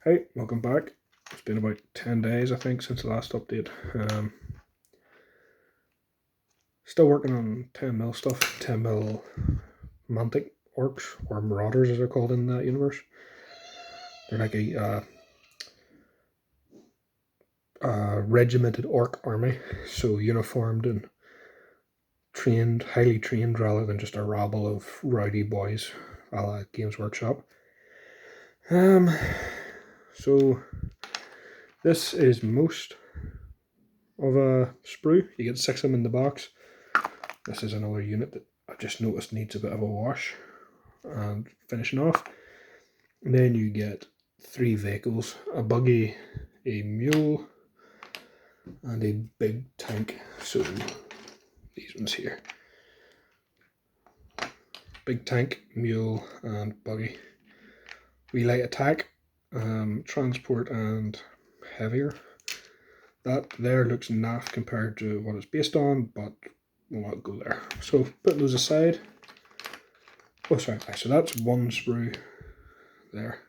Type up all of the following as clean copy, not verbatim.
Hey, welcome back. It's been about 10 days, I think, since the last update. Still working on 10 mil stuff, 10 mil Mantic Orcs, or Marauders as they're called in that universe. They're like a regimented Orc army, so uniformed and trained, highly trained, rather than just a rabble of rowdy boys a la Games Workshop. So this is most of a sprue. You get 6 of them in the box. This is another unit that I've just noticed needs a bit of a wash and finishing off. And then you get 3 vehicles, a buggy, a mule, and a big tank. So these ones here. Big tank, mule, and buggy. Light attack, transport, and heavier. That there looks naff compared to what it's based on, but we'll not go there. So putting those aside. Oh, sorry. So that's one sprue there.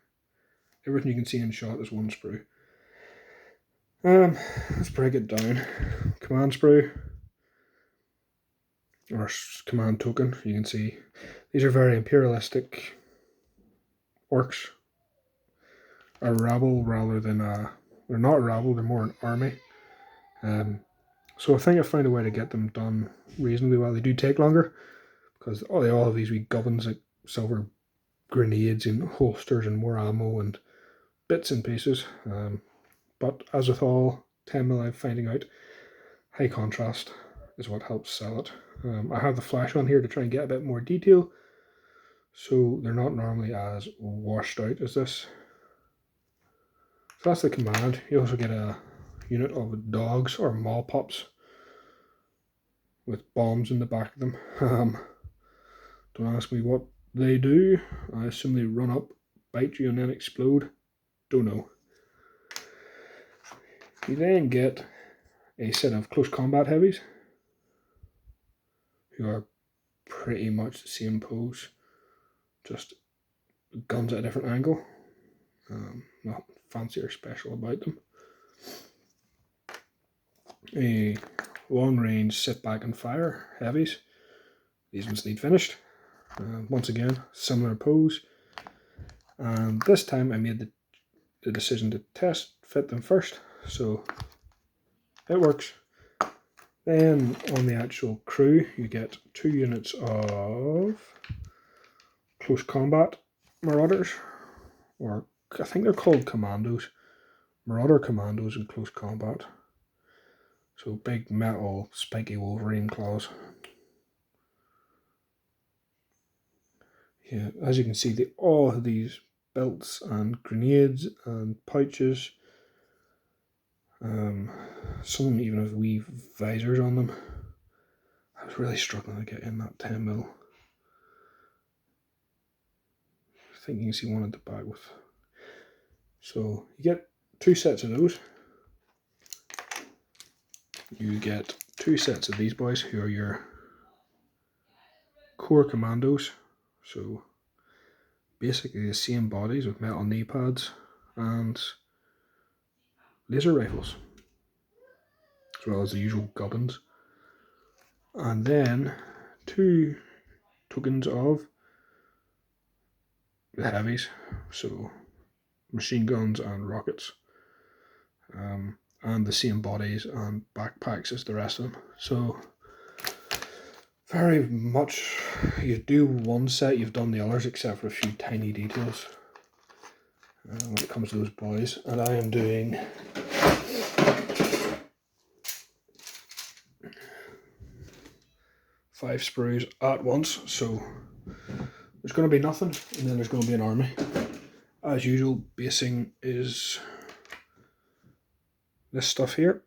Everything you can see in shot is one sprue. Let's break it down. Command sprue, or command token. You can see these are very imperialistic orcs. A rabble rather than they're not a rabble, they're more an army. So I think I found a way to get them done reasonably well. They do take longer because they all have these wee gubbins like silver grenades and holsters and more ammo and bits and pieces. But as with all 10 mil, I'm finding out high contrast is what helps sell it. I have the flash on here to try and get a bit more detail, so they're not normally as washed out as this. So that's the command. You also get a unit of dogs or mall pups with bombs in the back of them. Don't ask me what they do. I assume they run up, bite you, and then explode. Don't know. You then get a set of close combat heavies who are pretty much the same pose, just guns at a different angle. Not fancy or special about them. A long range sit back and fire heavies. These ones need finished. Once again, similar pose. And this time I made the decision to test fit them first, so it works. Then on the actual crew, you get 2 units of close combat Marauders, or I think they're called commandos. Marauder commandos in close combat. So big metal spiky Wolverine claws. Yeah, as you can see, they all have these belts and grenades and pouches. Some of them even have wee visors on them. I was really struggling to get in that 10 mil. I think you can see one at the back with. So you get 2 sets of those. You get 2 sets of these boys who are your core commandos. So basically the same bodies with metal knee pads and laser rifles, as well as the usual gubbins. And then 2 tokens of the heavies, so machine guns and rockets, and the same bodies and backpacks as the rest of them. So very much you do one set, you've done the others, except for a few tiny details when it comes to those boys. And I am doing five sprues at once, so there's going to be nothing and then there's going to be an army. As usual, basing is this stuff here,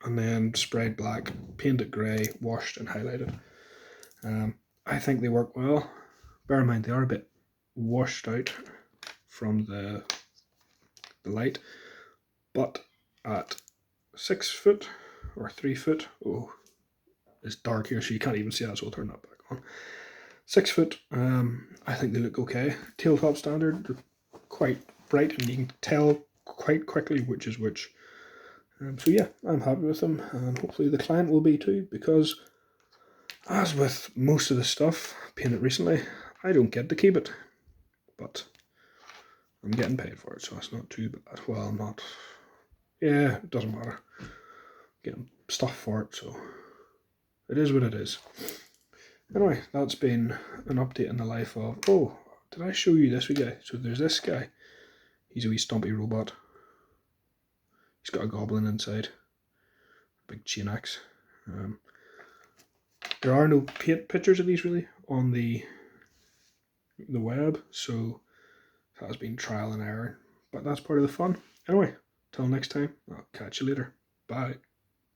and then sprayed black, painted grey, washed and highlighted. I think they work well. Bear in mind they are a bit washed out from the light, but at 6 foot or 3 foot, oh, it's dark here so you can't even see that, so I'll turn that back on. 6 foot, I think they look okay. Tabletop standard, they're quite bright and you can tell quite quickly which is which. So yeah, I'm happy with them, and hopefully the client will be too, because as with most of the stuff painted recently, I don't get to keep it, but I'm getting paid for it, so it's not too bad. Well, not. Yeah, it doesn't matter. I'm getting stuff for it, so it is what it is. Anyway, that's been an update in the life of. Oh, did I show you this wee guy? So there's this guy. He's a wee stumpy robot. He's got a goblin inside. Big chain axe. There are no pictures of these really on the web, so it has been trial and error. But that's part of the fun. Anyway, till next time, I'll catch you later. Bye.